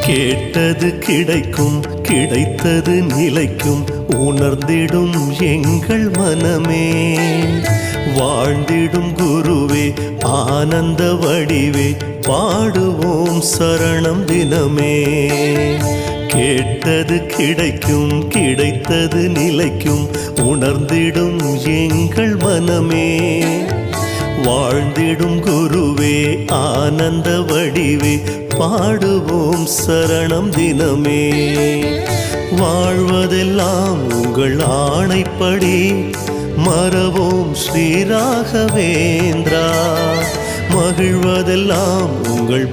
கேட்டது கிடைக்கும், கிடைத்தது நிலைக்கும், உணர்ந்திடும் எங்கள் மனமே. வாழ்ந்திடும் குருவே, ஆனந்த வடிவே, பாடுவோம் சரணம் தினமே. கேட்டது கிடைக்கும், கிடைத்தது நிலைக்கும், உணர்ந்திடும் எங்கள் மனமே. வாழ்ந்திடும் குருவே, ஆனந்த வடிவே, பாடுவோம் சரணம் தினமே. வாழ்வதெல்லாம் உங்கள் ஆணைப்படி, மறவோம் ஸ்ரீ ராகவேந்திரா. மகிழ்வதெல்லாம் உங்கள்